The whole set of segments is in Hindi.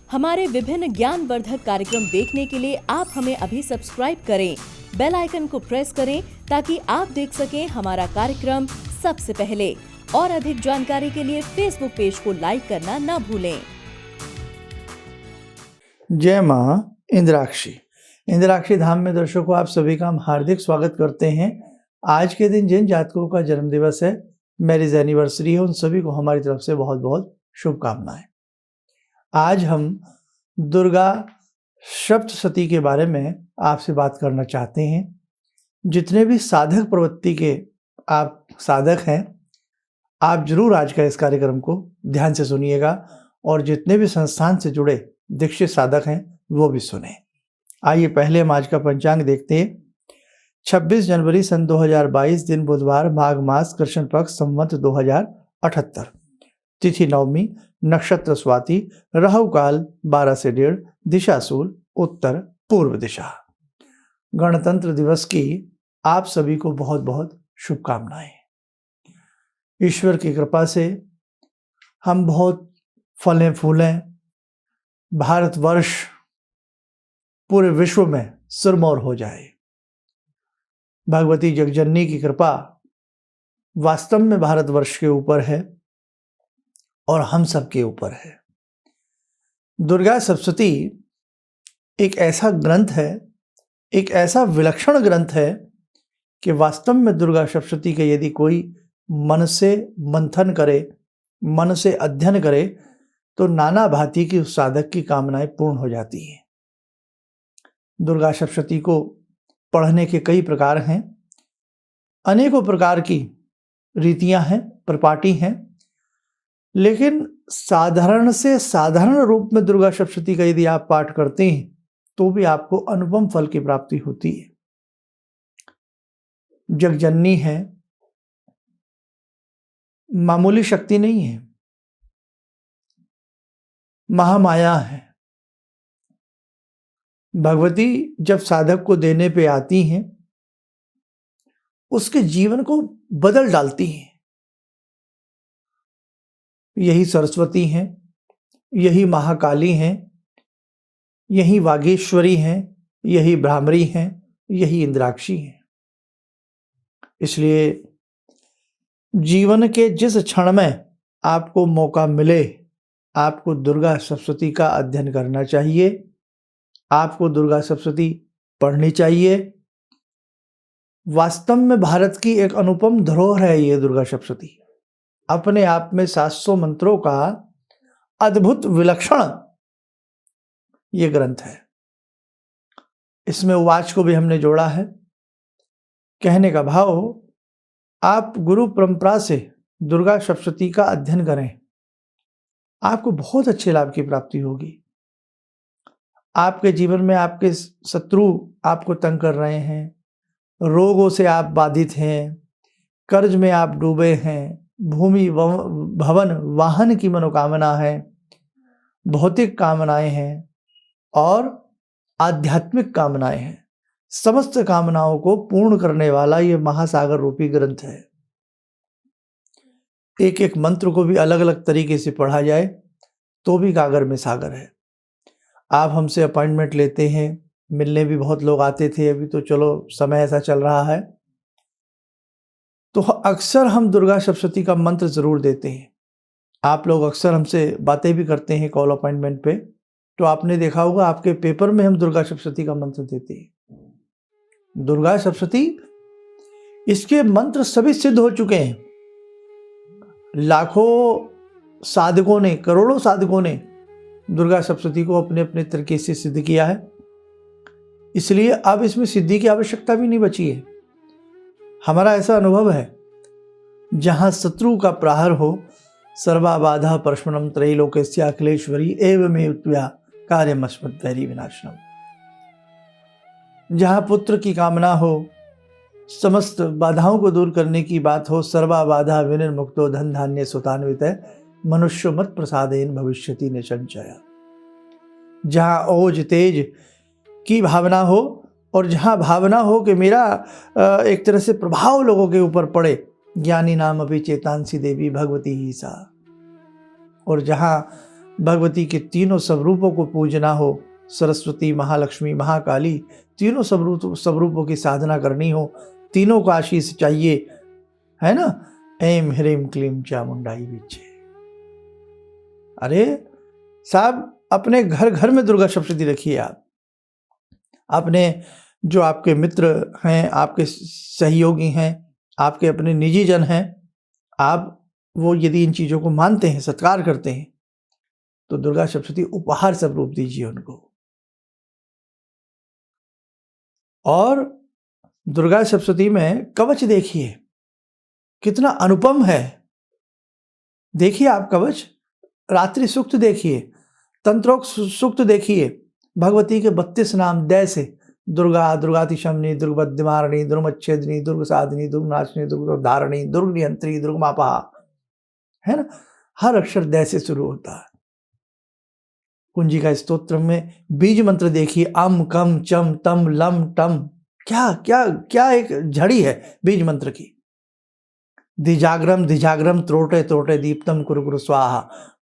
हमारे विभिन्न ज्ञानवर्धक कार्यक्रम देखने के लिए आप हमें अभी सब्सक्राइब करें, बेल आइकन को प्रेस करें ताकि आप देख सकें हमारा कार्यक्रम सबसे पहले। और अधिक जानकारी के लिए फेसबुक पेज को लाइक करना न भूलें। जय मां इंद्राक्षी धाम में दर्शकों आप सभी का हम हार्दिक स्वागत करते हैं। आज के दिन जिन जातकों का जन्म दिवस है, मैरिज एनिवर्सरी है, उन सभी को हमारी तरफ से बहुत बहुत शुभकामनाएं। आज हम दुर्गा सप्तशती के बारे में आपसे बात करना चाहते हैं। जितने भी साधक प्रवृत्ति के आप साधक हैं, आप जरूर आज का इस कार्यक्रम को ध्यान से सुनिएगा और जितने भी संस्थान से जुड़े दीक्षित साधक हैं वो भी सुने। आइए पहले हम आज का पंचांग देखते हैं। 26 जनवरी सन 2022 दिन बुधवार, माघ मास, कृष्ण पक्ष, संवत 2078, तिथि नवमी, नक्षत्र स्वाति, राहु काल 12 से 1:30, दिशा शूल उत्तर पूर्व दिशा। गणतंत्र दिवस की आप सभी को बहुत बहुत शुभकामनाएं। ईश्वर की कृपा से हम बहुत फलें फूलें, भारतवर्ष पूरे विश्व में सिरमौर हो जाए। भगवती जगजननी की कृपा वास्तव में भारतवर्ष के ऊपर है और हम सबके ऊपर है। दुर्गा सप्तशती एक ऐसा ग्रंथ है, एक ऐसा विलक्षण ग्रंथ है कि वास्तव में दुर्गा सप्तशती के यदि कोई मन से मंथन करे, मन से अध्ययन करे तो नाना भांति की उस साधक की कामनाएं पूर्ण हो जाती हैं। दुर्गा सप्तशती को पढ़ने के कई प्रकार हैं, अनेकों प्रकार की रीतियां हैं, परिपाटी हैं, लेकिन साधारण से साधारण रूप में दुर्गा सप्तशती का यदि आप पाठ करते हैं तो भी आपको अनुपम फल की प्राप्ति होती है। जगजननी है, मामूली शक्ति नहीं है, महामाया है। भगवती जब साधक को देने पे आती हैं, उसके जीवन को बदल डालती हैं। यही सरस्वती हैं, यही महाकाली हैं, यही वागीश्वरी हैं, यही भ्रामरी हैं, यही इंद्राक्षी हैं। इसलिए जीवन के जिस क्षण में आपको मौका मिले, आपको दुर्गा सप्तशती का अध्ययन करना चाहिए, आपको दुर्गा सप्तशती पढ़नी चाहिए। वास्तव में भारत की एक अनुपम धरोहर है ये दुर्गा सप्तशती। अपने आप में 700 मंत्रों का अद्भुत विलक्षण ये ग्रंथ है। इसमें उवाच को भी हमने जोड़ा है। कहने का भाव, आप गुरु परंपरा से दुर्गा सप्तशती का अध्ययन करें, आपको बहुत अच्छे लाभ की प्राप्ति होगी। आपके जीवन में आपके शत्रु आपको तंग कर रहे हैं, रोगों से आप बाधित हैं, कर्ज में आप डूबे हैं, भूमि भवन वाहन की मनोकामना है, भौतिक कामनाएं हैं और आध्यात्मिक कामनाएं हैं। समस्त कामनाओं को पूर्ण करने वाला ये महासागर रूपी ग्रंथ है। एक एक मंत्र को भी अलग अलग तरीके से पढ़ा जाए तो भी गागर में सागर है। आप हमसे अपॉइंटमेंट लेते हैं, मिलने भी बहुत लोग आते थे, अभी तो चलो समय ऐसा चल रहा है, तो अक्सर हम दुर्गा सप्तशती का मंत्र जरूर देते हैं। आप लोग अक्सर हमसे बातें भी करते हैं कॉल अपॉइंटमेंट पे, तो आपने देखा होगा आपके पेपर में हम दुर्गा सप्तशती का मंत्र देते हैं। दुर्गा सप्तशती, इसके मंत्र सभी सिद्ध हो चुके हैं। लाखों साधकों ने, करोड़ों साधकों ने दुर्गा सप्तशती को अपने अपने तरीके से सिद्ध किया है। इसलिए अब इसमें सिद्धि की आवश्यकता भी नहीं बची है। हमारा ऐसा अनुभव है, जहां शत्रु का प्रहार हो, सर्वा बाधा परशुनम त्रैलोक्यस्य अखिलेश्वरी एवमेव त्वया कार्यमस्मद्वैरी विनाशनम। जहां पुत्र की कामना हो, समस्त बाधाओं को दूर करने की बात हो, सर्वा बाधा विनिर्मुक्तो धन धान्य सुतान्वित मनुष्य मत प्रसादेन भविष्यति निसंचय। जहां ओज तेज की भावना हो और जहाँ भावना हो कि मेरा एक तरह से प्रभाव लोगों के ऊपर पड़े, ज्ञानी नाम अभी चेतांसी देवी भगवती ही सा। और जहाँ भगवती के तीनों स्वरूपों को पूजना हो, सरस्वती, महालक्ष्मी, महाकाली, तीनों स्वरूपों की साधना करनी हो, तीनों को आशीष चाहिए, है ना। ऐं ह्रीं क्लीं चामुंडाई विचे। अरे साहब, अपने घर घर में दुर्गा सप्तशती रखिए आप। अपने जो आपके मित्र हैं, आपके सहयोगी हैं, आपके अपने निजी जन हैं, आप वो यदि इन चीज़ों को मानते हैं, सत्कार करते हैं, तो दुर्गा सप्तशती उपहार स्वरूप दीजिए उनको। और दुर्गा सप्तशती में कवच देखिए कितना अनुपम है। देखिए आप कवच, रात्रि सूक्त देखिए, तंत्रोक्त सूक्त देखिए, भगवती के 32 नाम दय से, दुर्गा, दुर्गातिशमनी, दुर्गबद्धिमारिणी, दुर्गमच्छेदिनी, दुर्गसाधिनी, दुर्गनाशिनी, दुर्गोद्धारिणी, दुर्गनियंत्री, दुर्गमापहा, है ना। हर अक्षर दय से शुरू होता है। कुंजिका स्तोत्र में बीज मंत्र देखिए, अम कम चम तम लम टम, क्या क्या क्या एक झड़ी है बीज मंत्र की। धिजाग्रम त्रोटे त्रोटे दीप्तम कुरु कुरु स्वाहा,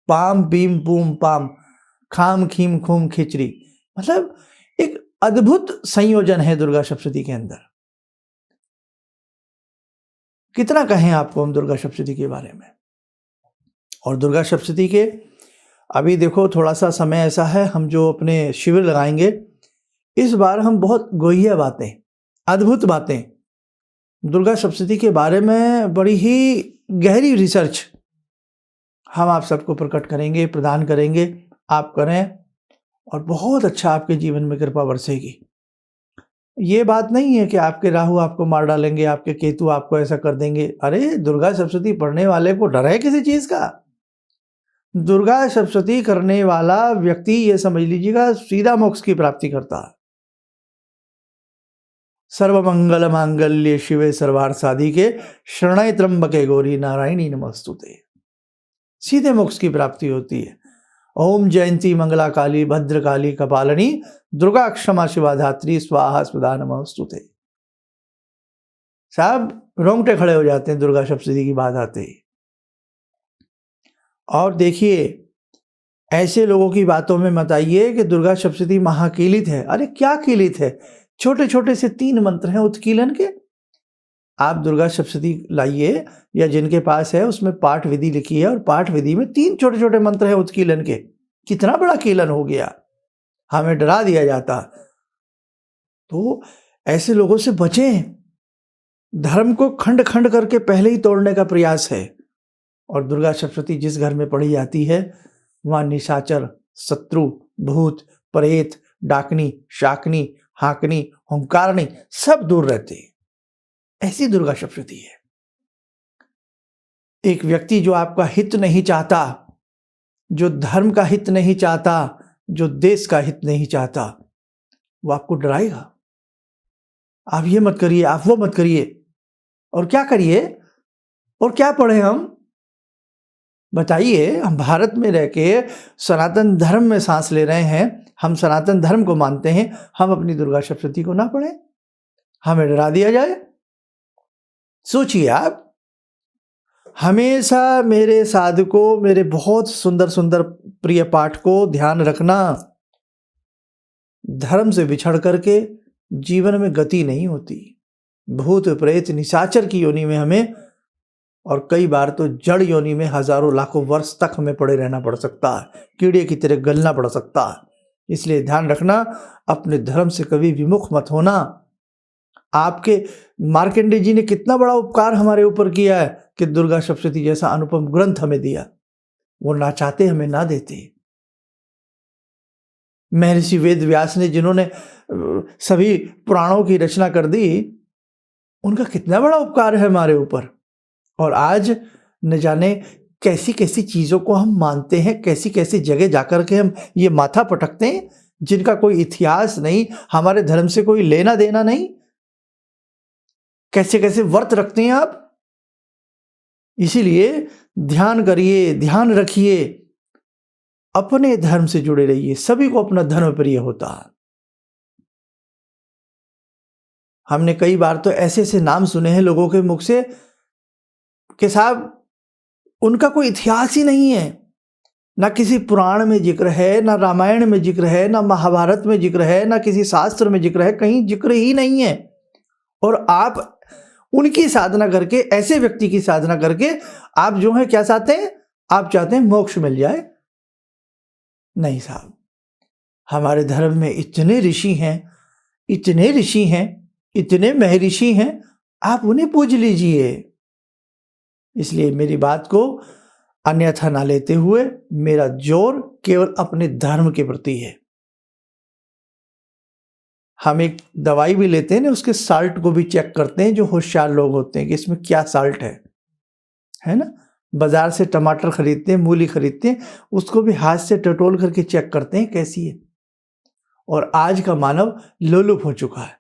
पाम पीम पूम पाम, खाम खीम खूम खिचड़ी। मतलब एक अद्भुत संयोजन है दुर्गा सप्तशती के अंदर। कितना कहें आपको हम दुर्गा सप्तशती के बारे में। और दुर्गा सप्तशती के अभी देखो थोड़ा सा समय ऐसा है, हम जो अपने शिविर लगाएंगे इस बार हम बहुत गोहिया बातें, अद्भुत बातें दुर्गा सप्तशती के बारे में, बड़ी ही गहरी रिसर्च हम आप सबको प्रकट करेंगे, प्रदान करेंगे। आप करें और बहुत अच्छा आपके जीवन में कृपा बरसेगी। ये बात नहीं है कि आपके राहु आपको मार डालेंगे, आपके केतु आपको ऐसा कर देंगे। अरे दुर्गा सप्तशती पढ़ने वाले को डर है किसी चीज का? दुर्गा सप्तशती करने वाला व्यक्ति, ये समझ लीजिएगा, सीधा मोक्ष की प्राप्ति करता है। सर्वमंगल मांगल्ये शिवे सर्वार्थ साधिके, शरण्ये त्र्यंबके गौरी नारायणी नमोस्तुते। सीधे मोक्ष की प्राप्ति होती है। ओम जयंती मंगला काली भद्रकाली कपालिनी, दुर्गा क्षमा शिवा धात्री, स्वाहा स्वधा नमोस्तुते। साहब रोंगटे खड़े हो जाते हैं दुर्गा सप्तशती की बात आते ही। और देखिए, ऐसे लोगों की बातों में मत आइए कि दुर्गा सप्तशती महाकीलित है। अरे क्या कीलित है, छोटे छोटे से 3 मंत्र हैं उत्कीलन के। आप दुर्गा सप्तशती लाइए, या जिनके पास है उसमें पाठ विधि लिखी है, और पाठ विधि में 3 छोटे छोटे मंत्र हैं उत्कीलन के। कितना बड़ा कीलन हो गया, हमें डरा दिया जाता। तो ऐसे लोगों से बचें। धर्म को खंड खंड करके पहले ही तोड़ने का प्रयास है। और दुर्गा सप्तशती जिस घर में पढ़ी जाती है वहाँ निशाचर, शत्रु, भूत, प्रेत, डाकनी, शाकनी, हाकनी, हुंकारनी सब दूर रहते हैं। ऐसी दुर्गा सप्तशती है। एक व्यक्ति जो आपका हित नहीं चाहता, जो धर्म का हित नहीं चाहता, जो देश का हित नहीं चाहता, वो आपको डराएगा। आप ये मत करिए, आप वो मत करिए। और क्या करिए और क्या पढ़े हम? बताइए। हम भारत में रह के सनातन धर्म में सांस ले रहे हैं, हम सनातन धर्म को मानते हैं, हम अपनी दुर्गा सप्तशती को ना पढ़ें, हमें डरा दिया जाए? सोचिए आप। हमेशा मेरे साधकों, मेरे बहुत सुंदर सुंदर प्रिय पाठ को ध्यान रखना। धर्म से बिछड़ करके जीवन में गति नहीं होती। भूत प्रेत निशाचर की योनि में हमें, और कई बार तो जड़ योनि में हजारों लाखों वर्ष तक हमें पड़े रहना पड़ सकता है, कीड़े की तरह गलना पड़ सकता है। इसलिए ध्यान रखना, अपने धर्म से कभी विमुख मत होना। आपके मार्कंडेय जी ने कितना बड़ा उपकार हमारे ऊपर किया है कि दुर्गा सप्तशती जैसा अनुपम ग्रंथ हमें दिया। वो ना चाहते हमें ना देते। महर्षि वेद व्यास ने, जिन्होंने सभी पुराणों की रचना कर दी, उनका कितना बड़ा उपकार है हमारे ऊपर। और आज न जाने कैसी कैसी चीजों को हम मानते हैं, कैसी कैसी जगह जाकर के हम ये माथा पटकते हैं जिनका कोई इतिहास नहीं, हमारे धर्म से कोई लेना देना नहीं। कैसे कैसे व्रत रखते हैं आप। इसीलिए ध्यान करिए, ध्यान रखिए, अपने धर्म से जुड़े रहिए। सभी को अपना धर्म प्रिय होता है। हमने कई बार तो ऐसे ऐसे नाम सुने हैं लोगों के मुख से कि साहब उनका कोई इतिहास ही नहीं है, ना किसी पुराण में जिक्र है, ना रामायण में जिक्र है, ना महाभारत में जिक्र है, ना किसी शास्त्र में जिक्र है, कहीं जिक्र ही नहीं है। और आप उनकी साधना करके, ऐसे व्यक्ति की साधना करके आप जो है क्या चाहते हैं? आप चाहते हैं मोक्ष मिल जाए। नहीं साहब, हमारे धर्म में इतने ऋषि हैं, इतने ऋषि हैं, इतने महर्षि हैं, आप उन्हें पूज लीजिए। इसलिए मेरी बात को अन्यथा ना लेते हुए मेरा जोर केवल अपने धर्म के प्रति है। हम एक दवाई भी लेते हैं ना, उसके साल्ट को भी चेक करते हैं, जो होशियार लोग होते हैं, कि इसमें क्या साल्ट है ना। बाजार से टमाटर खरीदते हैं, मूली खरीदते हैं, उसको भी हाथ से टटोल करके चेक करते हैं कैसी है। और आज का मानव लोलुप हो चुका है।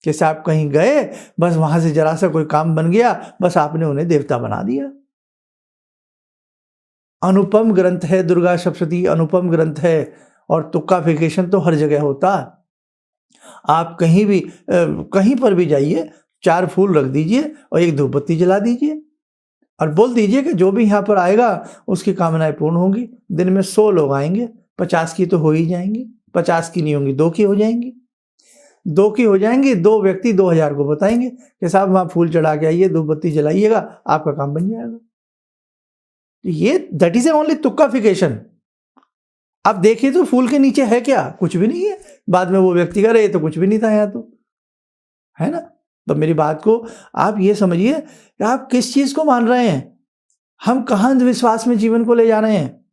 जैसे आप कहीं गए, बस वहां से जरा सा कोई काम बन गया, बस आपने उन्हें देवता बना दिया। अनुपम ग्रंथ है दुर्गा सप्तशती, अनुपम ग्रंथ है, और तुक्काफिकेशन तो हर जगह होता। आप कहीं भी कहीं पर भी जाइए, 4 फूल रख दीजिए और एक धूपबत्ती जला दीजिए और बोल दीजिए कि जो भी यहाँ पर आएगा उसकी कामनाएं पूर्ण होंगी। दिन में 100 लोग आएंगे, 50 की तो हो ही जाएंगी, 50 की नहीं होंगी, 2 की हो जाएंगी, 2 की हो जाएंगी। 2 व्यक्ति 2000 को बताएंगे कि साहब वहाँ फूल चढ़ा के आइए, धूपबत्ती जलाइएगा, आपका काम बन जाएगा। ये दैट इज ओनली तुक्काफिकेशन। आप देखिए तो फूल के नीचे है क्या? कुछ भी नहीं है। बाद में वो व्यक्ति कह रहे तो कुछ भी नहीं था यहाँ, तो है ना। तो मेरी बात को आप ये समझिए कि आप किस चीज को मान रहे हैं, हम कहाँ अंधविश्वास में जीवन को ले जा रहे हैं।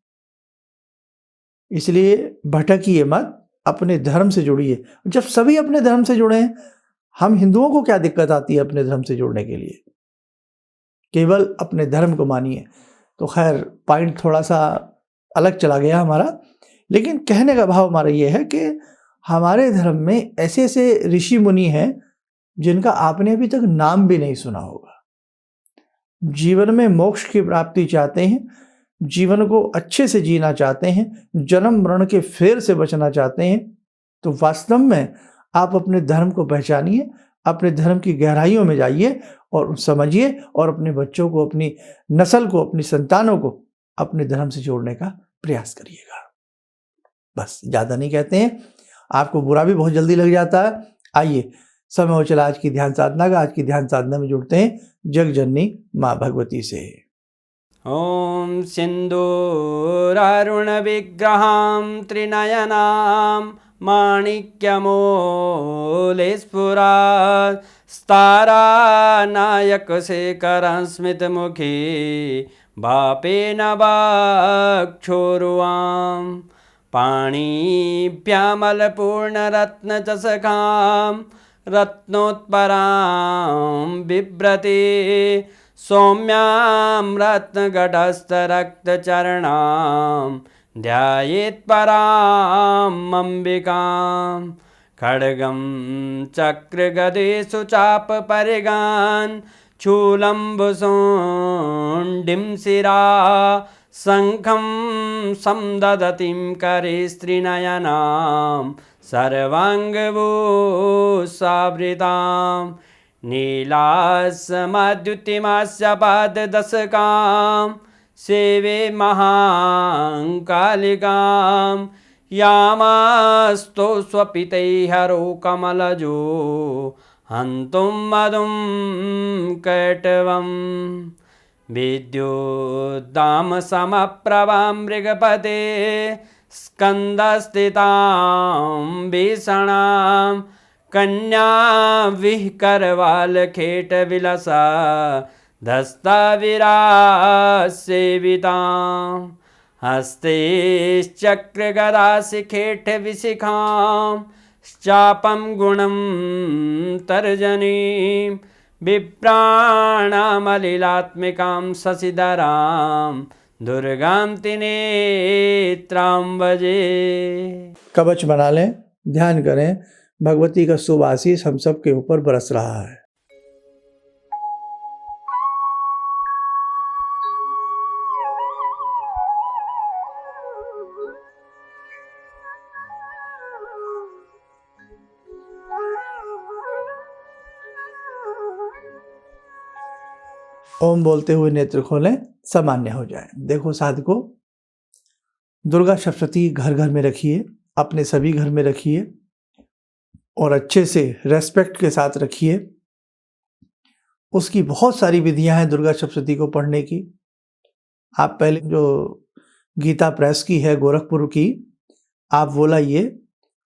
इसलिए भटकिए मत, अपने धर्म से जुड़िए। जब सभी अपने धर्म से जुड़े हैं, हम हिंदुओं को क्या दिक्कत आती है अपने धर्म से जुड़ने के लिए? केवल अपने धर्म को मानिए। तो खैर, पॉइंट थोड़ा सा अलग चला गया हमारा, लेकिन कहने का भाव हमारा ये है कि हमारे धर्म में ऐसे ऐसे ऋषि मुनि हैं जिनका आपने अभी तक नाम भी नहीं सुना होगा। जीवन में मोक्ष की प्राप्ति चाहते हैं, जीवन को अच्छे से जीना चाहते हैं, जन्म मरण के फेर से बचना चाहते हैं, तो वास्तव में आप अपने धर्म को पहचानिए, अपने धर्म की गहराइयों में जाइए और समझिए, और अपने बच्चों को, अपनी नस्ल को, अपनी संतानों को अपने धर्म से जोड़ने का प्रयास करिएगा। बस ज़्यादा नहीं कहते हैं, आपको बुरा भी बहुत जल्दी लग जाता है। आइए, समय हो चला आज की ध्यान साधना का। आज की ध्यान साधना में जुड़ते हैं जगजननी माँ भगवती से। ॐ सिन्दूरारुणविग्रहां त्रिनयनां माणिक्यमूलस्फुरात् स्तारानायकशेखरं स्मितमुखी वापेन वक्षोरुवां पाणिभ्यामलपूर्णरत्नचषकां रत्नोत्परां बिभ्रति सौम्यां रत्नगटस्थरक्तचरणां ध्यायेत्परां अम्बिकां खड्गं चक्रगदेषु चापपरिगान् शूलम्बुशुण्डिं शिरा शङ्खं संदधतीं करे स्त्रीनयनां सर्वाङ्गभूषावृतां नीलास्मद्युतिमास्य पाददशकां सेवे महाकालिकां यामास्तो स्वपितैर्हरो कमलजो हन्तुं मधुं कैटवं विद्युद्दामसमप्रभां मृगपते स्कन्दस्थितां भीषणां कन्या विहकरवालखेटविलसा धस्ताविरासेवितां हस्तैश्चक्रगदाशिखेटविशिखां चापं गुणं तर्जनीं विप्राणामलिलात्मिकां शशिधरां दुर्गां त्रिनेत्रां भजे। कवच बना लें, ध्यान करें, भगवती का शुभ आशीष हम सब के ऊपर बरस रहा है। ओम बोलते हुए नेत्र खोलें, सामान्य हो जाए। देखो साधकों, दुर्गा सप्तशती घर घर में रखिए, अपने सभी घर में रखिए और अच्छे से रेस्पेक्ट के साथ रखिए। उसकी बहुत सारी विधियां हैं दुर्गा सप्तशती को पढ़ने की। आप पहले जो गीता प्रेस की है गोरखपुर की, आप वो लाइए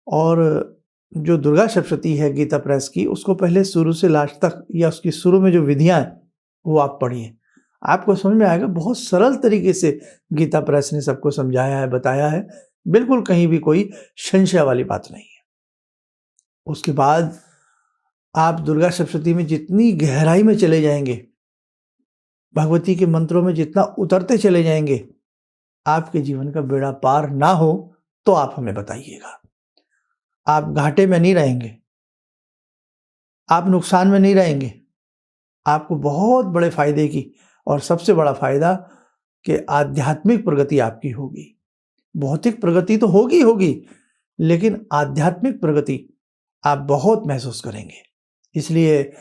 और जो दुर्गा सप्तशती है गीता प्रेस की, उसको पहले शुरू से लास्ट तक या उसकी शुरू में जो विधियां हैं वो आप पढ़िए, आपको समझ में आएगा। बहुत सरल तरीके से गीता प्रेस ने सबको समझाया है, बताया है, बिल्कुल कहीं भी कोई संशय वाली बात नहीं है। उसके बाद आप दुर्गा सप्तशती में जितनी गहराई में चले जाएंगे, भगवती के मंत्रों में जितना उतरते चले जाएंगे, आपके जीवन का बेड़ा पार ना हो तो आप हमें बताइएगा। आप घाटे में नहीं रहेंगे, आप नुकसान में नहीं रहेंगे, आपको बहुत बड़े फायदे की और सबसे बड़ा फायदा कि आध्यात्मिक प्रगति आपकी होगी। भौतिक प्रगति तो होगी, लेकिन आध्यात्मिक प्रगति आप बहुत महसूस करेंगे। इसलिए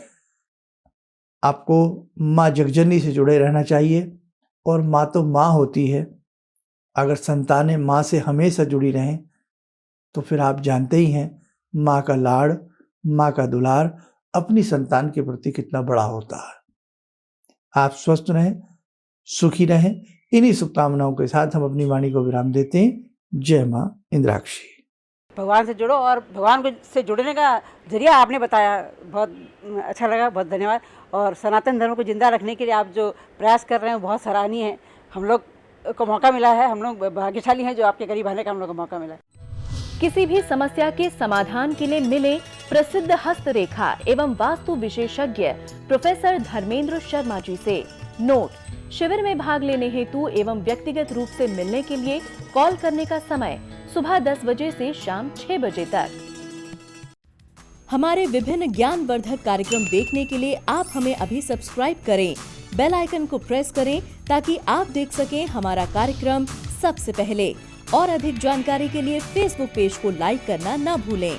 आपको माँ जगजननी से जुड़े रहना चाहिए और माँ तो माँ होती है। अगर संतानें माँ से हमेशा जुड़ी रहें तो फिर आप जानते ही हैं माँ का लाड़, माँ का दुलार अपनी संतान के प्रति कितना बड़ा होता है। आप स्वस्थ रहें, सुखी रहें। इन्हीं शुभकामनाओं के साथ हम अपनी वाणी को विराम देते हैं। जय माँ इंद्राक्षी। भगवान से जुड़ो और भगवान से जुड़ने का जरिया आपने बताया, बहुत अच्छा लगा, बहुत धन्यवाद। और सनातन धर्म को जिंदा रखने के लिए आप जो प्रयास कर रहे हैं बहुत सराहनीय है। हम लोग को मौका मिला है, हम लोग भाग्यशाली हैं जो आपके करीब आने का हम लोग को मौका मिला है। किसी भी समस्या के समाधान के लिए मिले प्रसिद्ध हस्तरेखा एवं वास्तु विशेषज्ञ प्रोफेसर धर्मेंद्र शर्मा जी से। नोट: शिविर में भाग लेने हेतु एवं व्यक्तिगत रूप से मिलने के लिए कॉल करने का समय सुबह 10 बजे से शाम 6 बजे तक। हमारे विभिन्न ज्ञानवर्धक कार्यक्रम देखने के लिए आप हमें अभी सब्सक्राइब करें, बेल आइकन को प्रेस करें ताकि आप देख सकें हमारा कार्यक्रम सबसे पहले। और अधिक जानकारी के लिए फेसबुक पेज को लाइक करना न भूलें।